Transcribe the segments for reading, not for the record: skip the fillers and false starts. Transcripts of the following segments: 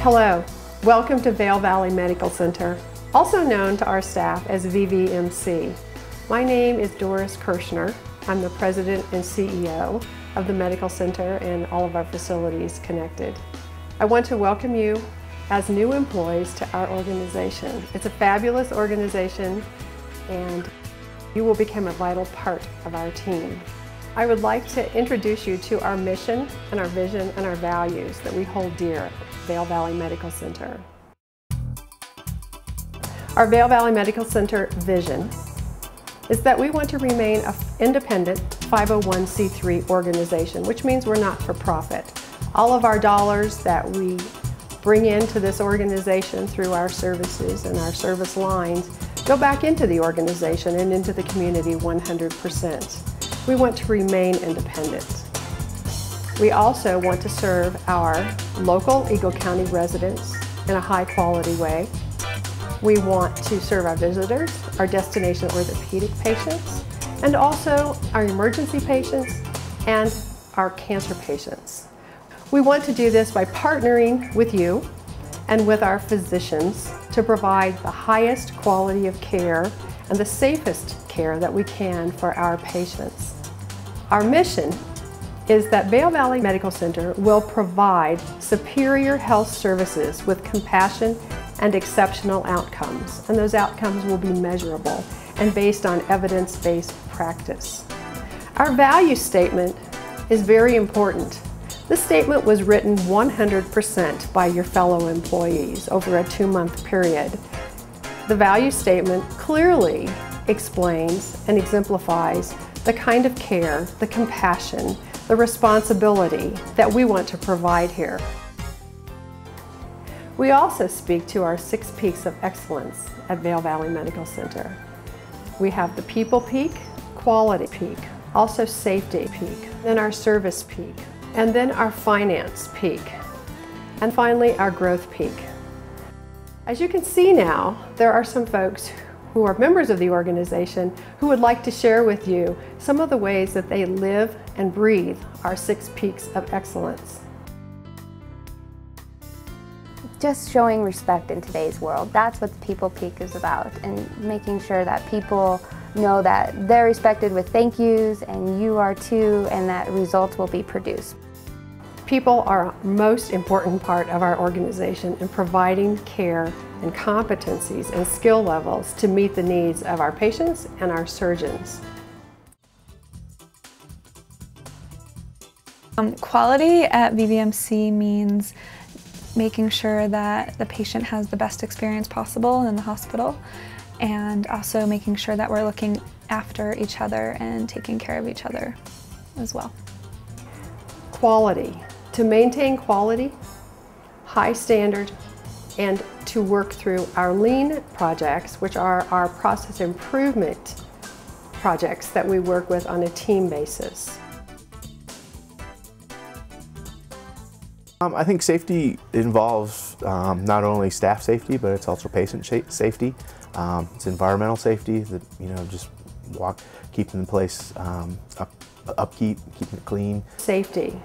Hello, welcome to Vail Valley Medical Center, also known to our staff as VVMC. My name is Doris Kirshner. I'm the President and CEO of the Medical Center and all of our facilities connected. I want to welcome you as new employees to our organization. It's a fabulous organization and you will become a vital part of our team. I would like to introduce you to our mission and our vision and our values that we hold dear at Vail Valley Medical Center. Our Vail Valley Medical Center vision is that we want to remain an independent 501c3 organization, which means we're not for profit. All of our dollars that we bring into this organization through our services and our service lines go back into the organization and into the community 100%. We want to remain independent. We also want to serve our local Eagle County residents in a high quality way. We want to serve our visitors, our destination orthopedic patients, and also our emergency patients and our cancer patients. We want to do this by partnering with you and with our physicians to provide the highest quality of care and the safest care that we can for our patients. Our mission is that Vail Valley Medical Center will provide superior health services with compassion and exceptional outcomes. And those outcomes will be measurable and based on evidence-based practice. Our value statement is very important. This statement was written 100% by your fellow employees over a 2-month period. The value statement clearly explains and exemplifies the kind of care, the compassion, the responsibility that we want to provide here. We also speak to our 6 peaks of excellence at Vail Valley Medical Center. We have the people peak, quality peak, also safety peak, then our service peak, and then our finance peak, and finally our growth peak. As you can see now, there are some folks who are members of the organization who would like to share with you some of the ways that they live and breathe our 6 peaks of excellence. Just showing respect in today's world. That's what the People Peak is about, and making sure that people know that they're respected with thank yous and you are too, and that results will be produced. People are a most important part of our organization in providing care and competencies and skill levels to meet the needs of our patients and our surgeons. Quality at VVMC means making sure that the patient has the best experience possible in the hospital, and also making sure that we're looking after each other and taking care of each other as well. Quality. To maintain quality, high standard, and to work through our lean projects, which are our process improvement projects that we work with on a team basis. I think safety involves not only staff safety, but it's also patient safety. It's environmental safety, that, just keeping the place upkeep, keeping it clean. Safety.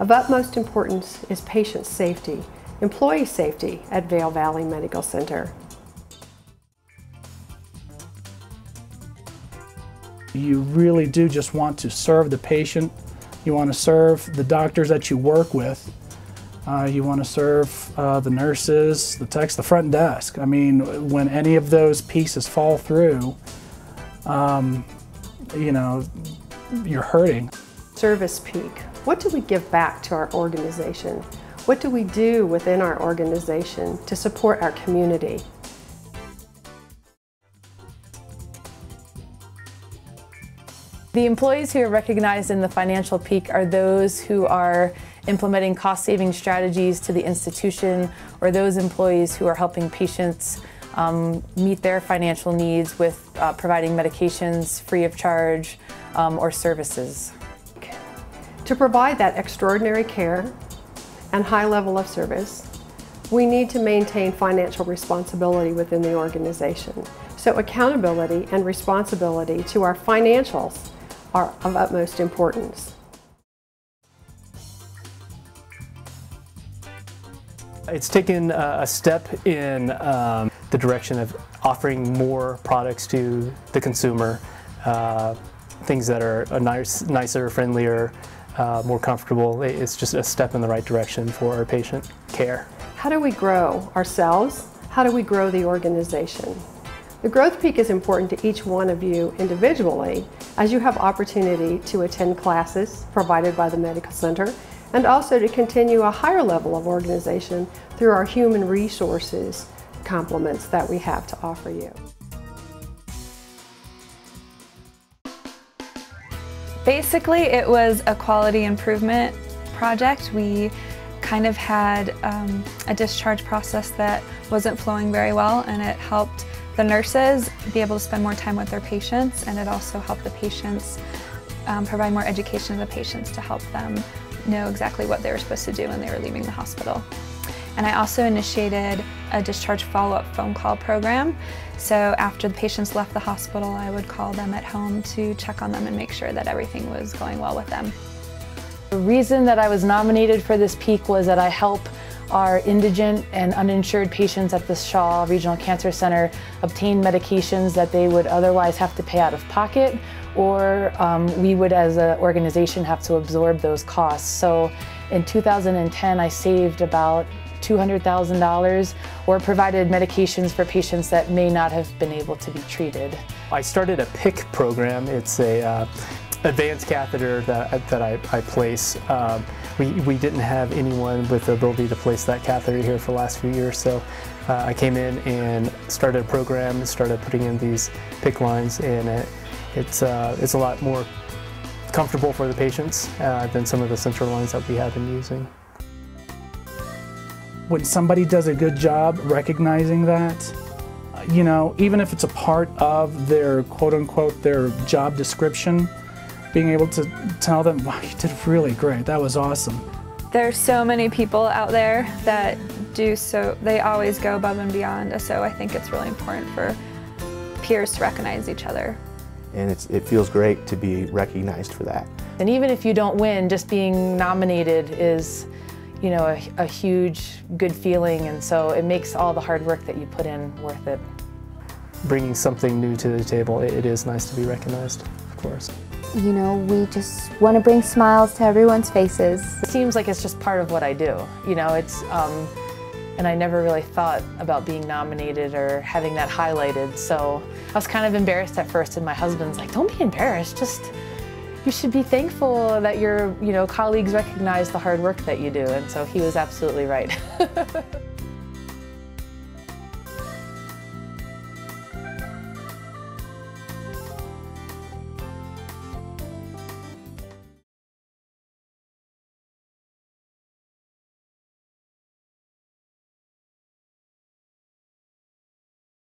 Of utmost importance is patient safety, employee safety at Vail Valley Medical Center. You really do just want to serve the patient. You want to serve the doctors that you work with. You want to serve the nurses, the techs, the front desk. I mean, when any of those pieces fall through, you're hurting. Service peak. What do we give back to our organization? What do we do within our organization to support our community? The employees who are recognized in the financial peak are those who are implementing cost-saving strategies to the institution, or those employees who are helping patients meet their financial needs with providing medications free of charge or services. To provide that extraordinary care and high level of service, we need to maintain financial responsibility within the organization. So accountability and responsibility to our financials are of utmost importance. It's taken a step in the direction of offering more products to the consumer, things that are nicer, friendlier, more comfortable. It's just a step in the right direction for our patient care. How do we grow ourselves? How do we grow the organization? The growth peak is important to each one of you individually, as you have opportunity to attend classes provided by the Medical Center, and also to continue a higher level of organization through our human resources complements that we have to offer you. Basically, it was a quality improvement project. We kind of had a discharge process that wasn't flowing very well, and it helped the nurses be able to spend more time with their patients, and it also helped the patients provide more education to the patients to help them know exactly what they were supposed to do when they were leaving the hospital. And I also initiated a discharge follow-up phone call program. So after the patients left the hospital, I would call them at home to check on them and make sure that everything was going well with them. The reason that I was nominated for this peak was that I help our indigent and uninsured patients at the Shaw Regional Cancer Center obtain medications that they would otherwise have to pay out of pocket, or we would as an organization have to absorb those costs. So in 2010 I saved about $200,000 or provided medications for patients that may not have been able to be treated. I started a PIC program. It's a advanced catheter that I place. We didn't have anyone with the ability to place that catheter here for the last few years, so I came in and started a program and started putting in these PIC lines, and it's a lot more comfortable for the patients than some of the central lines that we have been using. When somebody does a good job recognizing that, you know, even if it's a part of their quote-unquote their job description, being able to tell them, wow, you did really great, that was awesome. There's so many people out there that they always go above and beyond, so I think it's really important for peers to recognize each other. And it feels great to be recognized for that. And even if you don't win, just being nominated is, you know, a huge good feeling, and so it makes all the hard work that you put in worth it. Bringing something new to the table, it is nice to be recognized, of course. You know, we just want to bring smiles to everyone's faces. It seems like it's just part of what I do, you know, and I never really thought about being nominated or having that highlighted, so I was kind of embarrassed at first, and my husband's like, don't be embarrassed, you should be thankful that your colleagues recognize the hard work that you do, and so he was absolutely right.